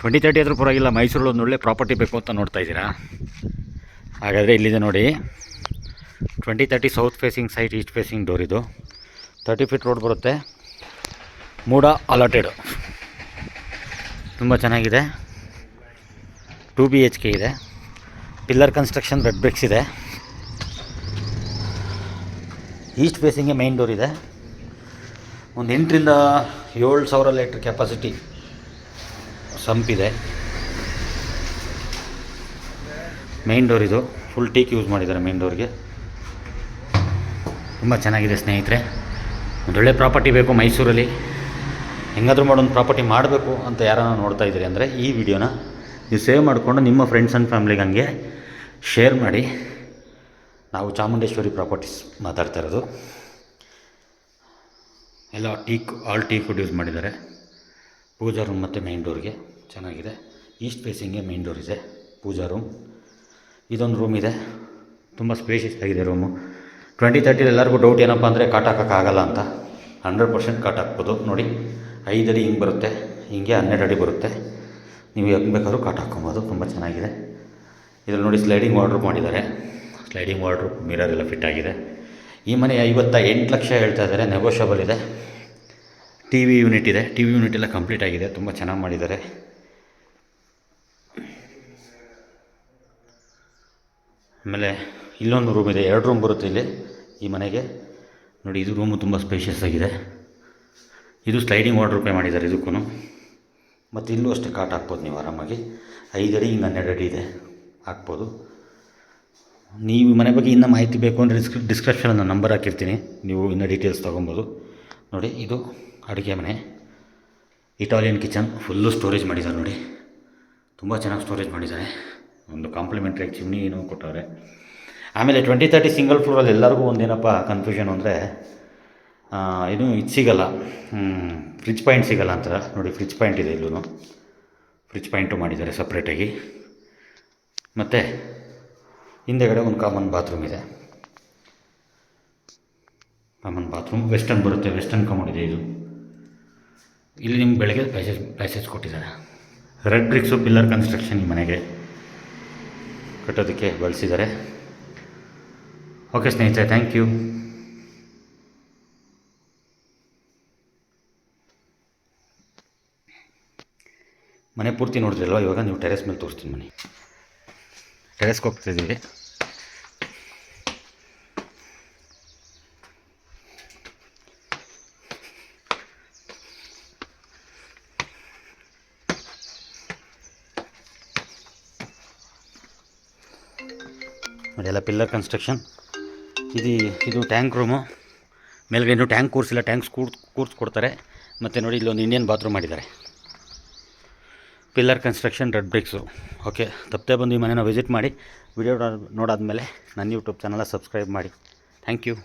20-30 ಆದರೂ ಪರವಾಗಿಲ್ಲ. ಮೈಸೂರಲ್ಲಿ ಒಂದು ಒಳ್ಳೆ ಪ್ರಾಪರ್ಟಿ ಬೇಕು ಅಂತ ನೋಡ್ತಾ ಇದ್ದೀರಾ? ಹಾಗಾದರೆ ಇಲ್ಲಿದೆ ನೋಡಿ, 20-30 south facing site, East facing door. ಇದು 30 ಫೀಟ್ ರೋಡ್ ಬರುತ್ತೆ. ಮೂಡ ಅಲಾಟೆಡ್, ತುಂಬ ಚೆನ್ನಾಗಿದೆ. 2 BHK ಇದೆ. ಪಿಲ್ಲರ್ ಕನ್ಸ್ಟ್ರಕ್ಷನ್, ರೆಡ್ ಬ್ರಿಕ್ಸ್ ಇದೆ. ಈಸ್ಟ್ ಫೇಸಿಂಗ್ಗೆ ಮೈನ್ ಡೋರ್ ಇದೆ. ಒಂದು 8ರಿಂದ 7,000 ಲೀಟ್ರ್ ಕೆಪಾಸಿಟಿ ಸಂಪಿದೆ. ಮೈನ್ ಡೋರ್ ಇದು ಫುಲ್ ಟೀಕ್ ಯೂಸ್ ಮಾಡಿದ್ದಾರೆ ಮೈನ್ ಡೋರ್ಗೆ. ತುಂಬ ಚೆನ್ನಾಗಿದೆ ಸ್ನೇಹಿತರೆ. ಒಂದೊಳ್ಳೆ ಪ್ರಾಪರ್ಟಿ ಬೇಕು ಮೈಸೂರಲ್ಲಿ, ಹೆಂಗಾದರೂ ಮಾಡೊಂದು ಪ್ರಾಪರ್ಟಿ ಮಾಡಬೇಕು ಅಂತ ಯಾರನ್ನ ನೋಡ್ತಾ ಇದ್ದೀರಿ ಅಂದರೆ ಈ ವಿಡಿಯೋನ ನೀವು ಸೇವ್ ಮಾಡಿಕೊಂಡು ನಿಮ್ಮ ಫ್ರೆಂಡ್ಸ್ ಆ್ಯಂಡ್ ಫ್ಯಾಮ್ಲಿಗೆ ಹಂಗೆ ಶೇರ್ ಮಾಡಿ. ನಾವು ಚಾಮುಂಡೇಶ್ವರಿ ಪ್ರಾಪರ್ಟೀಸ್ ಮಾತಾಡ್ತಾ ಇರೋದು. ಎಲ್ಲ ಆಲ್ ಟೀಕ್ ವುಡ್ ಯೂಸ್ ಮಾಡಿದ್ದಾರೆ. ಪೂಜಾ ರೂಮ್ ಮತ್ತು ಮೈನ್ ಡೋರ್ಗೆ ಚೆನ್ನಾಗಿದೆ. ಈಸ್ಟ್ ಫೇಸಿಂಗ್ಗೆ ಮೈನ್ ಡೋರ್ ಇದೆ, ಪೂಜಾ ರೂಮ್. ಇದೊಂದು ರೂಮ್ ಇದೆ, ತುಂಬ ಸ್ಪೇಷಿಯಸ್ ಆಗಿದೆ ರೂಮು. 20-30 ಎಲ್ಲರಿಗೂ ಡೌಟ್ ಏನಪ್ಪ ಅಂದರೆ ಕಾಟ್ ಹಾಕೋಕ್ಕಾಗಲ್ಲ ಅಂತ. 100% ಕಾಟ್ ಹಾಕ್ಬೋದು. ನೋಡಿ 5 ಅಡಿ ಹಿಂಗೆ ಬರುತ್ತೆ, ಹಿಂಗೆ 12 ಅಡಿ ಬರುತ್ತೆ. ನೀವು ಹೆಂಗೆ ಬೇಕಾದ್ರೂ ಕಾಟ್ ಹಾಕ್ಕೊಬೋದು. ತುಂಬ ಚೆನ್ನಾಗಿದೆ. ಇದರಲ್ಲಿ ನೋಡಿ ಸ್ಲೈಡಿಂಗ್ ವಾರ್ಡ್ರೋಬ್ ಮಾಡಿದ್ದಾರೆ. ಸ್ಲೈಡಿಂಗ್ ವಾರ್ಡ್ರೋಬ್, ಮಿರರ್ ಎಲ್ಲ ಫಿಟ್ ಆಗಿದೆ. ಈ ಮನೆ 58 ಲಕ್ಷ ಹೇಳ್ತಾ ಇದ್ದಾರೆ, ನೆಗೋಷಿಯಬಲ್ ಇದೆ. TV ಯೂನಿಟ್ ಇದೆ. TV ಯೂನಿಟ್ ಎಲ್ಲ ಕಂಪ್ಲೀಟ್ ಆಗಿದೆ, ತುಂಬ ಚೆನ್ನಾಗಿ ಮಾಡಿದ್ದಾರೆ. ಆಮೇಲೆ ಇಲ್ಲೊಂದು ರೂಮ್ ಇದೆ, 2 ರೂಮ್ ಬರುತ್ತೆ ಇಲ್ಲಿ ಈ ಮನೆಗೆ. ನೋಡಿ ಇದು ರೂಮು ತುಂಬ ಸ್ಪೇಷಿಯಸ್ ಆಗಿದೆ. ಇದು ಸ್ಲೈಡಿಂಗ್ ವಾರ್ಡ್ರೋಬೇ ಮಾಡಿದ್ದಾರೆ ಇದಕ್ಕೂ. ಮತ್ತು ಇಲ್ಲೂ ಅಷ್ಟೇ ಕಾಟ್ ಹಾಕ್ಬೋದು ನೀವು ಆರಾಮಾಗಿ. 5 ಅಡಿ ಹಿಂಗೆ 12 ಅಡಿ ಇದೆ, ಹಾಕ್ಬೋದು. ನೀವು ಮನೆ ಬಗ್ಗೆ ಇನ್ನೂ ಮಾಹಿತಿ ಬೇಕು ಅಂದರೆ ಡಿಸ್ಕ್ರಿಪ್ಷನಲ್ಲಿ ನಾನು ನಂಬರ್ ಹಾಕಿರ್ತೀನಿ, ನೀವು ಇನ್ನೂ ಡೀಟೇಲ್ಸ್ ತೊಗೊಬೋದು. ನೋಡಿ ಇದು ಅಡುಗೆ ಮನೆ, ಇಟಾಲಿಯನ್ ಕಿಚನ್. ಫುಲ್ಲು ಸ್ಟೋರೇಜ್ ಮಾಡಿದ್ದಾರೆ ನೋಡಿ, ತುಂಬ ಚೆನ್ನಾಗಿ ಸ್ಟೋರೇಜ್ ಮಾಡಿದ್ದಾರೆ. ಒಂದು ಕಾಂಪ್ಲಿಮೆಂಟ್ರಿ ಚಿಮ್ನಿನೂ ಕೊಟ್ಟವ್ರೆ. ಆಮೇಲೆ 20-30 ಸಿಂಗಲ್ ಫ್ಲೋರಲ್ಲಿ ಎಲ್ಲರಿಗೂ ಒಂದೇನಪ್ಪ ಕನ್ಫ್ಯೂಷನ್ ಅಂದರೆ ಇದು ಸಿಗಲ್ಲ, ಫ್ರಿಜ್ ಪಾಯಿಂಟ್ ಸಿಗಲ್ಲ ಅಂತ. ನೋಡಿ ಫ್ರಿಜ್ ಪಾಯಿಂಟ್ ಇದೆ, ಇಲ್ಲೂ ಫ್ರಿಜ್ ಪಾಯಿಂಟು ಮಾಡಿದ್ದಾರೆ ಸಪ್ರೇಟಾಗಿ. ಮತ್ತು ಹಿಂದೆಗಡೆ ಒಂದು ಕಾಮನ್ ಬಾತ್ರೂಮ್ ಇದೆ. ಕಾಮನ್ ಬಾತ್ರೂಮ್ ವೆಸ್ಟರ್ನ್ ಬರುತ್ತೆ, ವೆಸ್ಟರ್ನ್ ಕಮೋಡ್ ಇದೆ ಇದು. ಇಲ್ಲಿ ನಿಮ್ಗೆ ಬೆಳಗ್ಗೆ ಪ್ಯಾಸೇಜ್ ಕೊಟ್ಟಿದ್ದಾರೆ. ರೆಡ್ ಬ್ರಿಕ್ಸು ಪಿಲ್ಲರ್ ಕನ್ಸ್ಟ್ರಕ್ಷನ್ ಈ ಮನೆಗೆ ಕಟ್ಟೋದಕ್ಕೆ ಬಳಸಿದ್ದಾರೆ. ಓಕೆ ಸ್ನೇಹಿತರೆ, ಥ್ಯಾಂಕ್ ಯು. ಮನೆ ಪೂರ್ತಿ ನೋಡಿದ್ರಲ್ವ, ಇವಾಗ ನೀವು ಟೆರೆಸ್ ಮೇಲೆ ತೋರಿಸ್ತೀನಿ. ಮನೆ ಟೆರೆಸ್ಗೆ ಹೋಗ್ತಾಯಿದ್ದೀವಿ. ಅದೆಲ್ಲ ಪಿಲ್ಲರ್ ಕನ್ಸ್ಟ್ರಕ್ಷನ್. ಇದು ಟ್ಯಾಂಕ್ ರೂಮು. ಮೇಲ್ಗಡೆ ಇನ್ನೂ ಟ್ಯಾಂಕ್ ಕೂರಿಸಿಲ್ಲ, ಟ್ಯಾಂಕ್ಸ್ ಕೂರಿಸ್ಕೊಡ್ತಾರೆ. ಮತ್ತು ನೋಡಿ ಇಲ್ಲೊಂದು ಇಂಡಿಯನ್ ಬಾತ್ರೂಮ್ ಮಾಡಿದ್ದಾರೆ. Pillar construction, red bricks. Okay, ತಪ್ಪದೆ ಬಂದು ಈ ಮನೆನ ವಿಸಿಟ್ ಮಾಡಿ. ವಿಡಿಯೋ ನೋಡಾದ್ಮೇಲೆ ನನ್ನ ಯೂಟ್ಯೂಬ್ ಚಾನಲ್ನ ಸಬ್ಸ್ಕ್ರೈಬ್ ಮಾಡಿ. Thank you.